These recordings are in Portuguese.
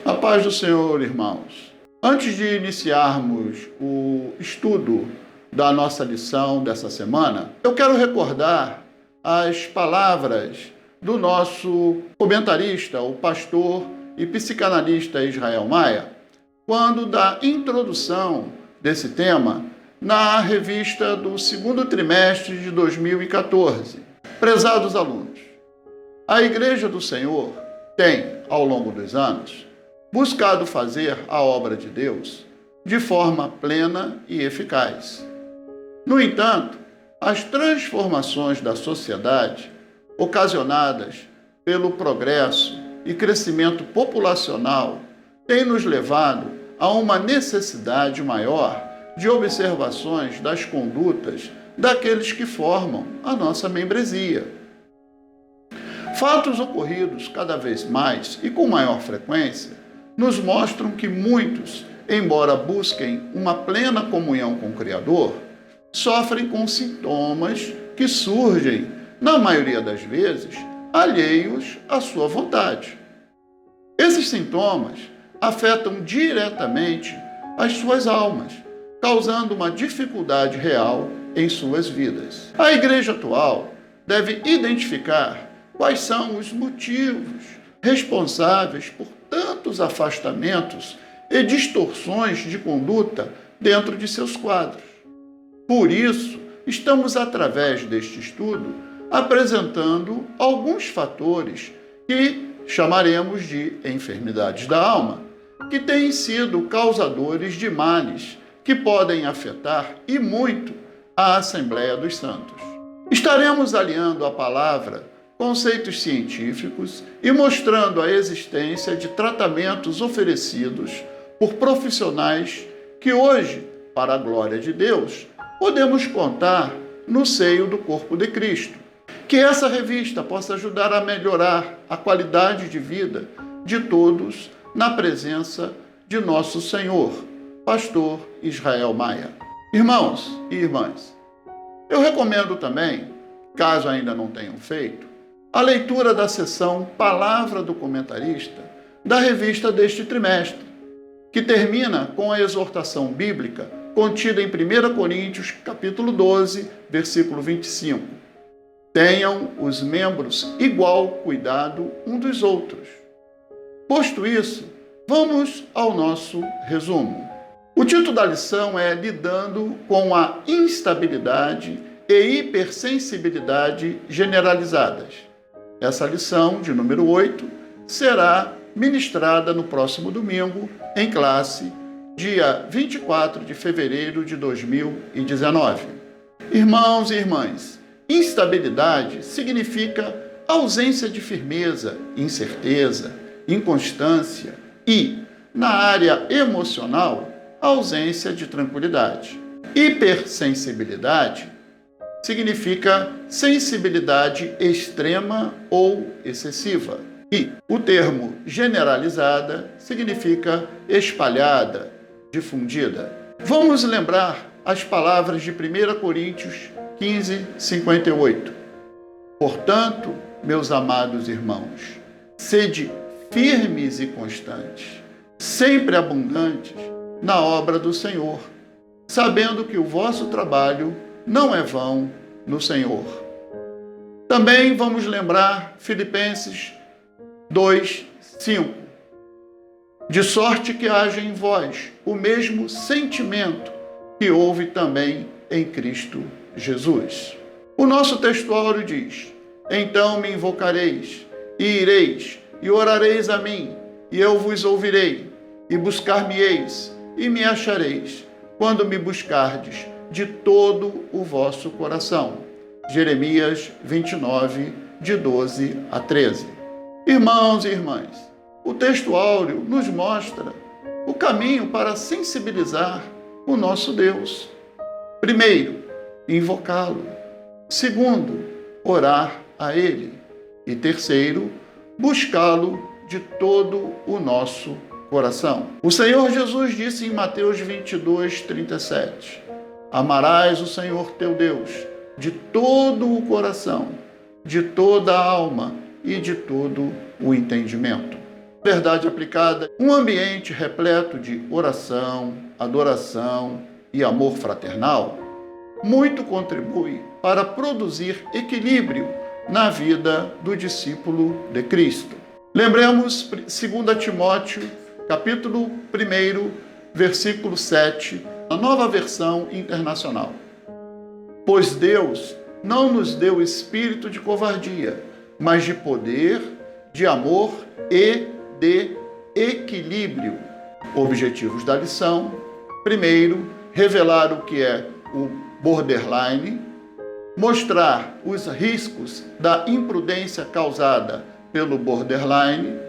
A paz do Senhor, irmãos. Antes de iniciarmos o estudo da nossa lição dessa semana, eu quero recordar as palavras do nosso comentarista, o pastor e psicanalista Israel Maia, quando da introdução desse tema na revista do segundo trimestre de 2014. Prezados alunos, a Igreja do Senhor tem, ao longo dos anos, buscado fazer a obra de Deus de forma plena e eficaz. No entanto, as transformações da sociedade, ocasionadas pelo progresso e crescimento populacional, têm nos levado a uma necessidade maior de observações das condutas daqueles que formam a nossa membresia. Fatos ocorridos cada vez mais e com maior frequência nos mostram que muitos, embora busquem uma plena comunhão com o Criador, sofrem com sintomas que surgem, na maioria das vezes, alheios à sua vontade. Esses sintomas afetam diretamente as suas almas, causando uma dificuldade real em suas vidas. A igreja atual deve identificar quais são os motivos responsáveis por tantos afastamentos e distorções de conduta dentro de seus quadros. Por isso, estamos, através deste estudo, apresentando alguns fatores que chamaremos de enfermidades da alma, que têm sido causadores de males que podem afetar e muito a Assembleia dos Santos. Estaremos aliando à palavra conceitos científicos e mostrando a existência de tratamentos oferecidos por profissionais que hoje, para a glória de Deus, podemos contar no seio do corpo de Cristo. Que essa revista possa ajudar a melhorar a qualidade de vida de todos na presença de nosso Senhor, pastor Israel Maia. Irmãos e irmãs, eu recomendo também, caso ainda não tenham feito, a leitura da seção Palavra do Comentarista da revista deste trimestre, que termina com a exortação bíblica contida em 1 Coríntios, capítulo 12, versículo 25. Tenham os membros igual cuidado um dos outros. Posto isso, vamos ao nosso resumo. O título da lição é Lidando com a instabilidade e hipersensibilidade generalizadas. Essa lição, de número 8, será ministrada no próximo domingo, em classe, dia 24 de fevereiro de 2019. Irmãos e irmãs, instabilidade significa ausência de firmeza, incerteza, inconstância e, na área emocional, ausência de tranquilidade. Hipersensibilidade significa sensibilidade extrema ou excessiva. E o termo generalizada significa espalhada, difundida. Vamos lembrar as palavras de 1 Coríntios 15, 58. Portanto, meus amados irmãos, sede firmes e constantes, sempre abundantes na obra do Senhor, sabendo que o vosso trabalho não é vão no Senhor. Também vamos lembrar Filipenses 2, 5. De sorte que haja em vós o mesmo sentimento que houve também em Cristo Jesus. O nosso textuário diz: então me invocareis, e ireis, e orareis a mim, e eu vos ouvirei, e buscar-me-eis, e me achareis, quando me buscardes de todo o vosso coração. Jeremias 29, de 12 a 13. Irmãos e irmãs, o texto áureo nos mostra o caminho para sensibilizar o nosso Deus. Primeiro, invocá-lo. Segundo, orar a Ele. E terceiro, buscá-lo de todo o nosso coração. O Senhor Jesus disse em Mateus 22, 37, amarás o Senhor teu Deus de todo o coração, de toda a alma e de todo o entendimento. Verdade aplicada, um ambiente repleto de oração, adoração e amor fraternal, muito contribui para produzir equilíbrio na vida do discípulo de Cristo. Lembremos 2 Timóteo, capítulo 1, versículo 7, a Nova Versão Internacional. Pois Deus não nos deu espírito de covardia, mas de poder, de amor e de equilíbrio. Objetivos da lição: primeiro, revelar o que é o borderline, mostrar os riscos da imprudência causada pelo borderline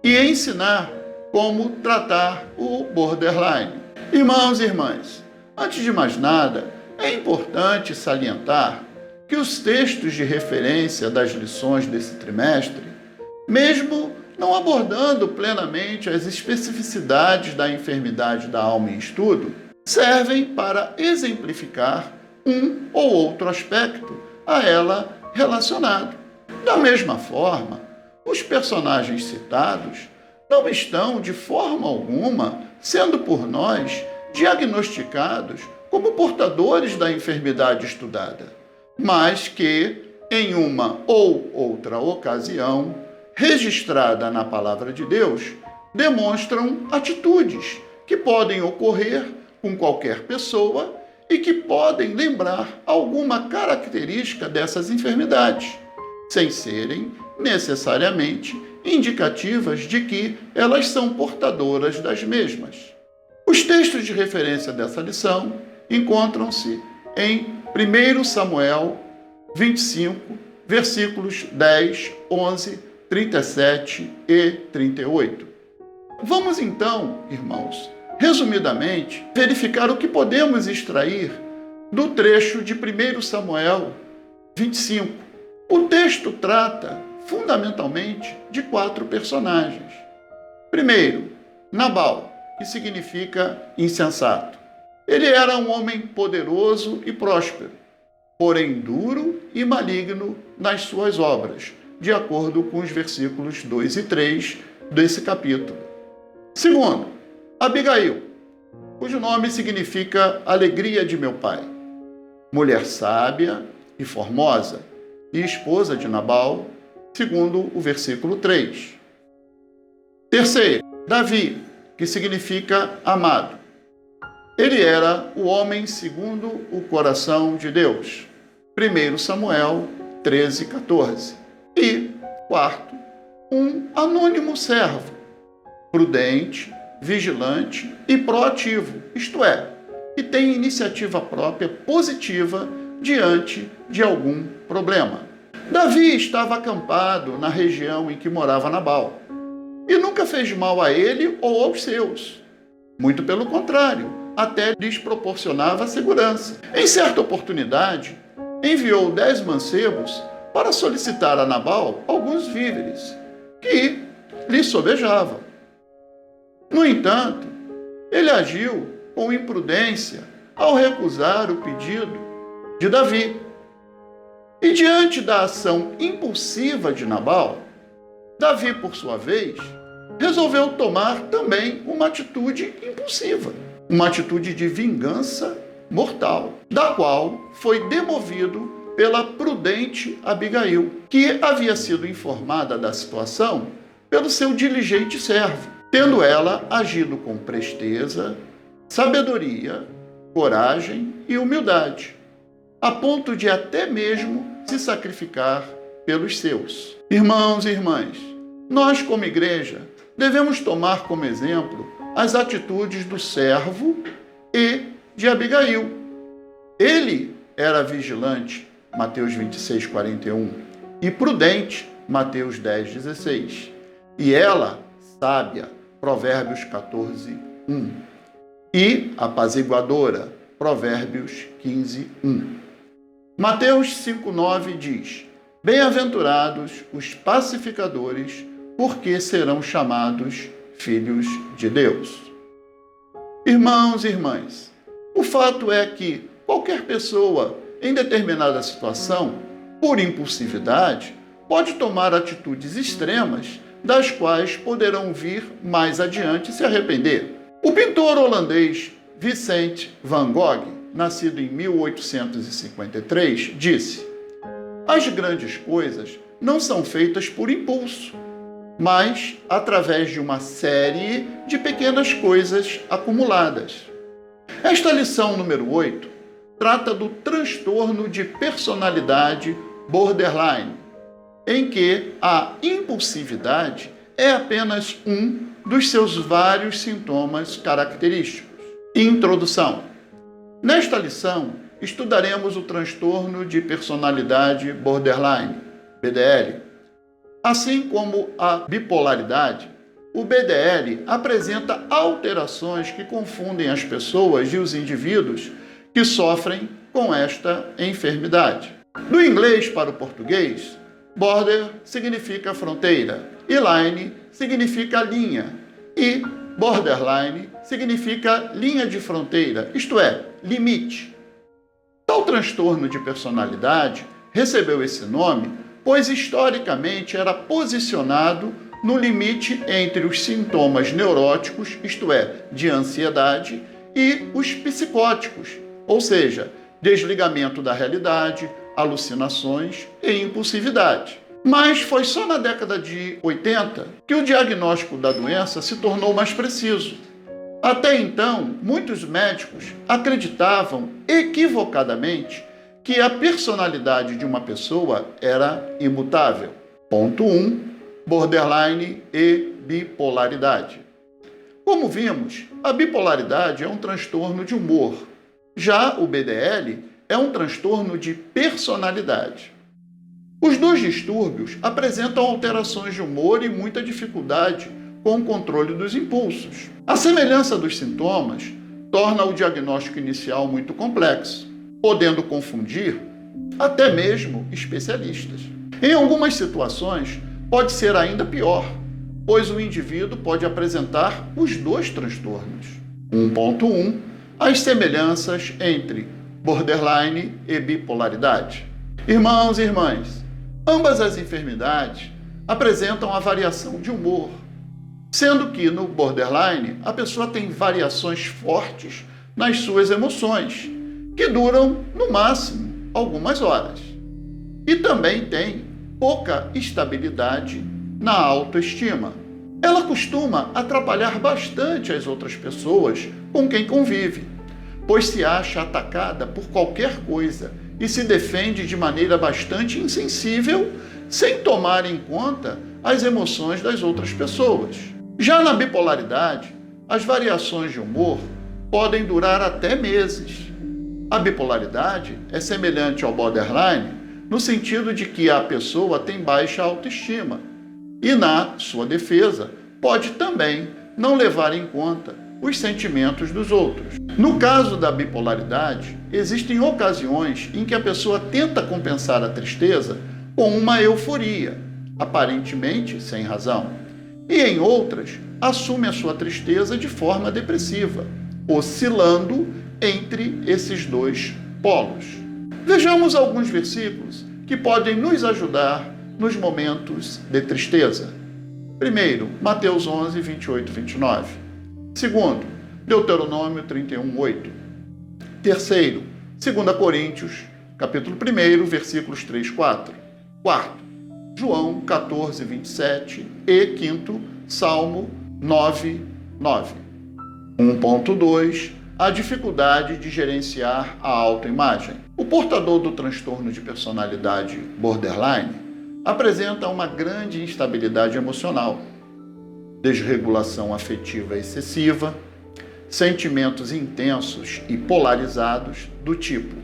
e ensinar como tratar o borderline. Irmãos e irmãs, antes de mais nada, é importante salientar que os textos de referência das lições desse trimestre, mesmo não abordando plenamente as especificidades da enfermidade da alma em estudo, servem para exemplificar um ou outro aspecto a ela relacionado. Da mesma forma, os personagens citados não estão, de forma alguma, sendo por nós diagnosticados como portadores da enfermidade estudada, mas que, em uma ou outra ocasião, registrada na Palavra de Deus, demonstram atitudes que podem ocorrer com qualquer pessoa e que podem lembrar alguma característica dessas enfermidades, sem serem necessariamente indicativas de que elas são portadoras das mesmas. Os textos de referência dessa lição encontram-se em 1 Samuel 25, versículos 10, 11, 37 e 38. Vamos então, irmãos, resumidamente, verificar o que podemos extrair do trecho de 1 Samuel 25. O texto trata, fundamentalmente, de 4 personagens. Primeiro, Nabal, que significa insensato. Ele era um homem poderoso e próspero, porém duro e maligno nas suas obras, de acordo com os versículos 2 e 3 desse capítulo. Segundo, Abigail, cujo nome significa alegria de meu pai, mulher sábia e formosa, e esposa de Nabal, segundo o versículo 3. Terceiro, Davi, que significa amado. Ele era o homem segundo o coração de Deus. 1 Samuel 13, 14. E, quarto, um anônimo servo, prudente, vigilante e proativo, isto é, que tem iniciativa própria positiva diante de algum problema. Davi estava acampado na região em que morava Nabal e nunca fez mal a ele ou aos seus. Muito pelo contrário, até lhes proporcionava segurança. Em certa oportunidade, enviou 10 mancebos para solicitar a Nabal alguns víveres que lhe sobejavam. No entanto, ele agiu com imprudência ao recusar o pedido de Davi. E diante da ação impulsiva de Nabal, Davi, por sua vez, resolveu tomar também uma atitude impulsiva, uma atitude de vingança mortal, da qual foi demovido pela prudente Abigail, que havia sido informada da situação pelo seu diligente servo, tendo ela agido com presteza, sabedoria, coragem e humildade, a ponto de até mesmo se sacrificar pelos seus. Irmãos e irmãs, nós como igreja devemos tomar como exemplo as atitudes do servo e de Abigail. Ele era vigilante, Mateus 26, 41, e prudente, Mateus 10, 16. E ela, sábia, Provérbios 14, 1. E apaziguadora, Provérbios 15, 1. Mateus 5, 9 diz: Bem-aventurados os pacificadores, porque serão chamados filhos de Deus. Irmãos e irmãs, o fato é que qualquer pessoa, em determinada situação, por impulsividade, pode tomar atitudes extremas das quais poderão vir mais adiante se arrepender. O pintor holandês Vincent van Gogh, nascido em 1853, disse: "As grandes coisas não são feitas por impulso, mas através de uma série de pequenas coisas acumuladas." Esta lição número 8 trata do transtorno de personalidade borderline, em que a impulsividade é apenas um dos seus vários sintomas característicos. Introdução. Nesta lição, estudaremos o transtorno de personalidade borderline, BDL. Assim como a bipolaridade, o BDL apresenta alterações que confundem as pessoas e os indivíduos que sofrem com esta enfermidade. Do inglês para o português, border significa fronteira e line significa linha, e borderline significa linha de fronteira, isto é, limite. Tal transtorno de personalidade recebeu esse nome pois historicamente era posicionado no limite entre os sintomas neuróticos, isto é, de ansiedade, e os psicóticos, ou seja, desligamento da realidade, alucinações e impulsividade. Mas foi só na década de 80 que o diagnóstico da doença se tornou mais preciso. Até então, muitos médicos acreditavam equivocadamente que a personalidade de uma pessoa era imutável. Ponto 1. Borderline e bipolaridade. Como vimos, a bipolaridade é um transtorno de humor. Já o BDL é um transtorno de personalidade. Os dois distúrbios apresentam alterações de humor e muita dificuldade com o controle dos impulsos. A semelhança dos sintomas torna o diagnóstico inicial muito complexo, podendo confundir até mesmo especialistas. Em algumas situações, pode ser ainda pior, pois o indivíduo pode apresentar os dois transtornos. 1.1. As semelhanças entre borderline e bipolaridade. Irmãos e irmãs, ambas as enfermidades apresentam a variação de humor, sendo que no borderline a pessoa tem variações fortes nas suas emoções, que duram no máximo algumas horas. E também tem pouca estabilidade na autoestima. Ela costuma atrapalhar bastante as outras pessoas com quem convive, pois se acha atacada por qualquer coisa e se defende de maneira bastante insensível, sem tomar em conta as emoções das outras pessoas. Já na bipolaridade, as variações de humor podem durar até meses. A bipolaridade é semelhante ao borderline no sentido de que a pessoa tem baixa autoestima e, na sua defesa, pode também não levar em conta os sentimentos dos outros. No caso da bipolaridade, existem ocasiões em que a pessoa tenta compensar a tristeza com uma euforia, aparentemente sem razão, e em outras, assume a sua tristeza de forma depressiva, oscilando entre esses dois polos. Vejamos alguns versículos que podem nos ajudar nos momentos de tristeza. Primeiro, Mateus 11, 28 e 29. Segundo, Deuteronômio 31, 8. Terceiro, 2 Coríntios, capítulo 1, versículos 3 e 4. Quarto, João 14, 27. E quinto, Salmo 9, 9. 1.2. A dificuldade de gerenciar a autoimagem. O portador do transtorno de personalidade borderline apresenta uma grande instabilidade emocional, desregulação afetiva excessiva, sentimentos intensos e polarizados do tipo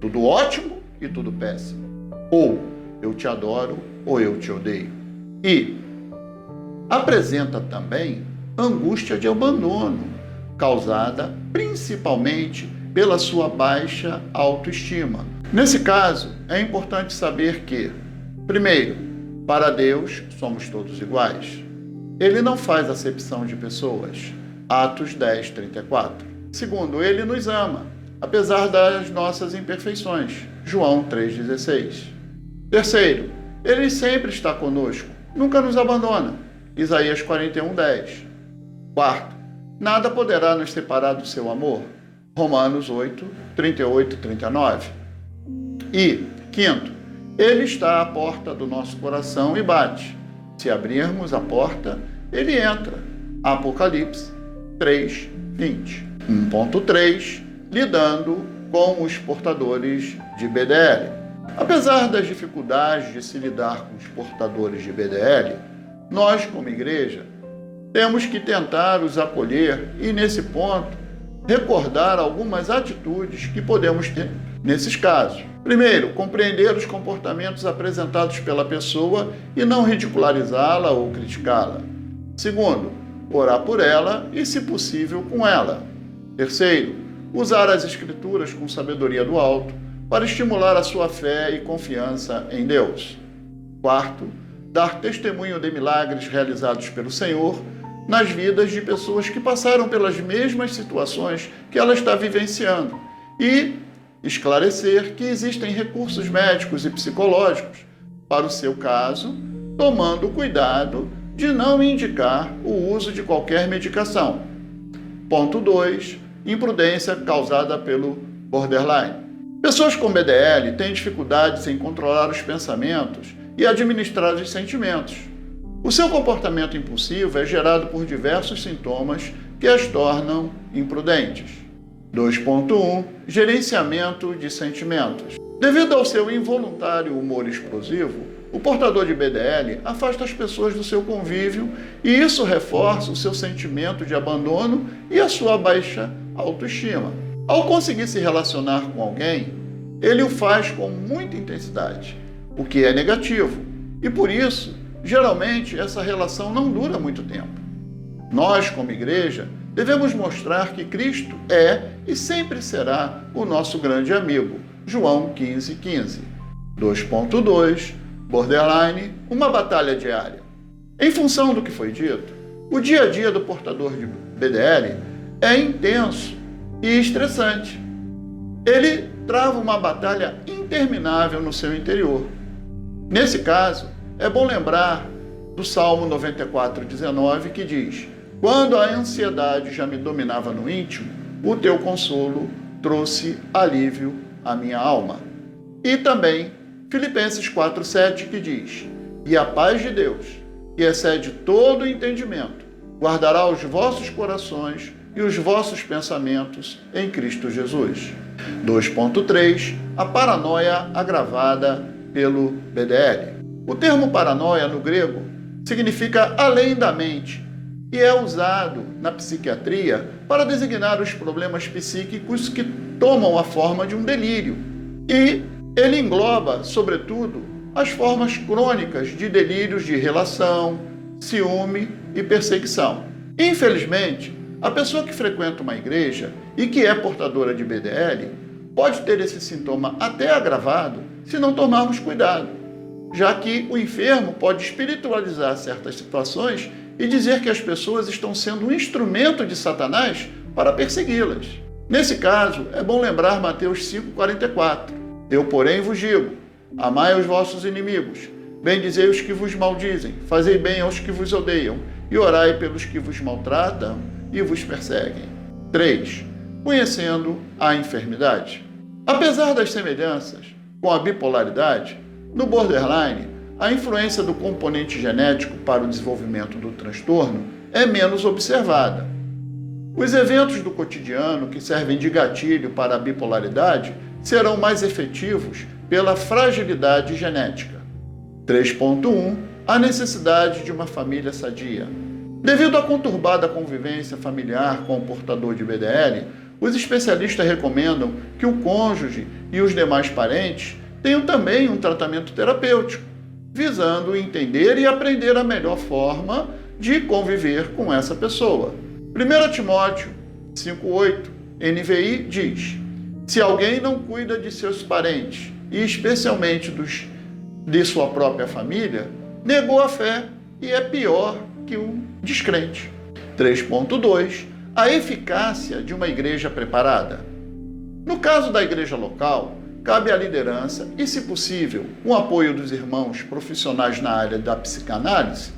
tudo ótimo e tudo péssimo, ou eu te adoro ou eu te odeio. E apresenta também angústia de abandono, causada principalmente pela sua baixa autoestima. Nesse caso, é importante saber que, primeiro, para Deus somos todos iguais. Ele não faz acepção de pessoas. Atos 10, 34. Segundo, ele nos ama, apesar das nossas imperfeições. João 3,16. Terceiro, ele sempre está conosco, nunca nos abandona. Isaías 41:10. Quarto, nada poderá nos separar do seu amor. Romanos 8, 38 e 39. E, quinto, ele está à porta do nosso coração e bate. Se abrirmos a porta, ele entra. Apocalipse 3, 20. 1.3. Lidando com os portadores de BDL. Apesar das dificuldades de se lidar com os portadores de BDL, nós, como igreja, temos que tentar os acolher e, nesse ponto, recordar algumas atitudes que podemos ter nesses casos. Primeiro, compreender os comportamentos apresentados pela pessoa e não ridicularizá-la ou criticá-la. Segundo, orar por ela e, se possível, com ela. Terceiro, usar as Escrituras com sabedoria do alto para estimular a sua fé e confiança em Deus. Quarto, dar testemunho de milagres realizados pelo Senhor nas vidas de pessoas que passaram pelas mesmas situações que ela está vivenciando e esclarecer que existem recursos médicos e psicológicos para o seu caso, tomando cuidado de não indicar o uso de qualquer medicação. Ponto 2. Imprudência causada pelo borderline. Pessoas com BDL têm dificuldades em controlar os pensamentos e administrar os sentimentos. O seu comportamento impulsivo é gerado por diversos sintomas que as tornam imprudentes. 2.1. Gerenciamento de sentimentos. Devido ao seu involuntário humor explosivo, o portador de BDL afasta as pessoas do seu convívio e isso reforça o seu sentimento de abandono e a sua baixa autoestima. Ao conseguir se relacionar com alguém, ele o faz com muita intensidade, o que é negativo, e por isso, geralmente, essa relação não dura muito tempo. Nós, como igreja, devemos mostrar que Cristo é e sempre será o nosso grande amigo. João 15:15. 2.2. Borderline, uma batalha diária. Em função do que foi dito, o dia a dia do portador de BDL é intenso e estressante. Ele trava uma batalha interminável no seu interior. Nesse caso, é bom lembrar do Salmo 94:19, que diz: quando a ansiedade já me dominava no íntimo, o teu consolo trouxe alívio à minha alma. E também Filipenses 4:7, que diz: e a paz de Deus, que excede todo entendimento, guardará os vossos corações e os vossos pensamentos em Cristo Jesus. 2.3. A paranoia agravada pelo BDL. O termo paranoia no grego significa além da mente e é usado na psiquiatria para designar os problemas psíquicos que tomam a forma de um delírio. E ele engloba, sobretudo, as formas crônicas de delírios de relação, ciúme e perseguição. Infelizmente, a pessoa que frequenta uma igreja e que é portadora de BDL pode ter esse sintoma até agravado se não tomarmos cuidado, já que o enfermo pode espiritualizar certas situações e dizer que as pessoas estão sendo um instrumento de Satanás para persegui-las. Nesse caso, é bom lembrar Mateus 5:44. Eu, porém, vos digo, amai os vossos inimigos, bendizei os que vos maldizem, fazei bem aos que vos odeiam, e orai pelos que vos maltratam e vos perseguem. 3. Conhecendo a enfermidade. Apesar das semelhanças com a bipolaridade, no borderline, a influência do componente genético para o desenvolvimento do transtorno é menos observada. Os eventos do cotidiano que servem de gatilho para a bipolaridade serão mais efetivos pela fragilidade genética. 3.1. A necessidade de uma família sadia. Devido à conturbada convivência familiar com o portador de BDL, os especialistas recomendam que o cônjuge e os demais parentes tenham também um tratamento terapêutico, visando entender e aprender a melhor forma de conviver com essa pessoa. 1 Timóteo 5:8, NVI, diz: se alguém não cuida de seus parentes, e especialmente de sua própria família, negou a fé e é pior que um descrente. 3.2. A eficácia de uma igreja preparada. No caso da igreja local, cabe à liderança e, se possível, com o apoio dos irmãos profissionais na área da psicanálise,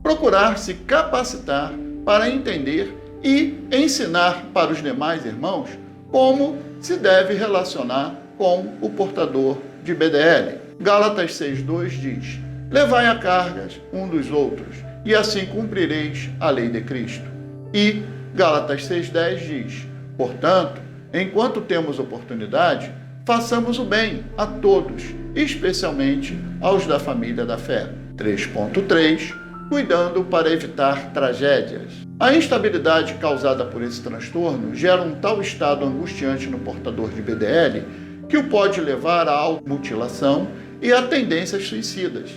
procurar se capacitar para entender e ensinar para os demais irmãos como se deve relacionar com o portador de BDL. Gálatas 6,2 diz: levai a cargas um dos outros, e assim cumprireis a lei de Cristo. E Gálatas 6,10 diz: portanto, enquanto temos oportunidade, façamos o bem a todos, especialmente aos da família da fé. 3.3 Cuidando para evitar tragédias. A instabilidade causada por esse transtorno gera um tal estado angustiante no portador de BDL que o pode levar à automutilação e a tendências suicidas.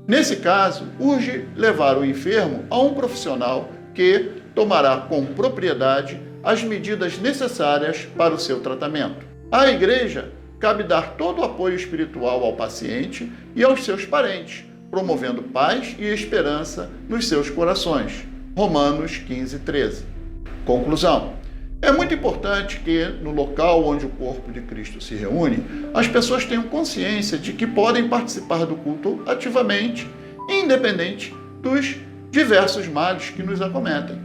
Nesse caso, urge levar o enfermo a um profissional que tomará com propriedade as medidas necessárias para o seu tratamento. À Igreja cabe dar todo o apoio espiritual ao paciente e aos seus parentes, promovendo paz e esperança nos seus corações. Romanos 15:13. Conclusão. É muito importante que, no local onde o corpo de Cristo se reúne, as pessoas tenham consciência de que podem participar do culto ativamente, independente dos diversos males que nos acometem.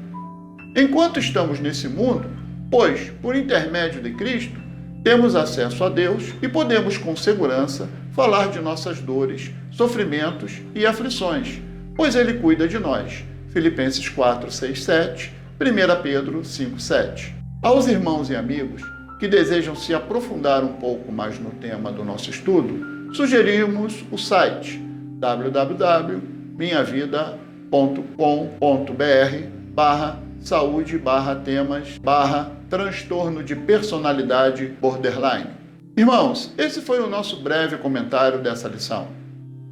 Enquanto estamos nesse mundo, pois, por intermédio de Cristo, temos acesso a Deus e podemos com segurança falar de nossas dores, sofrimentos e aflições, pois Ele cuida de nós. Filipenses 4:6-7, 1 Pedro 5:7. Aos irmãos e amigos que desejam se aprofundar um pouco mais no tema do nosso estudo, sugerimos o site www.minhavida.com.br/saúde/temas/transtorno de personalidade borderline. Irmãos, esse foi o nosso breve comentário dessa lição.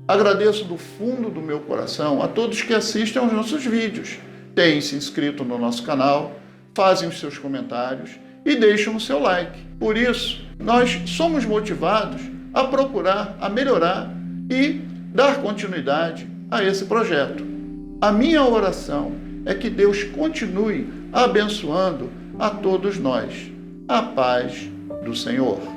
Agradeço do fundo do meu coração a todos que assistem aos nossos vídeos, têm se inscrito no nosso canal, fazem os seus comentários e deixam o seu like. Por isso, nós somos motivados a procurar, a melhorar e dar continuidade a esse projeto. A minha oração é que Deus continue abençoando a todos nós. A paz do Senhor.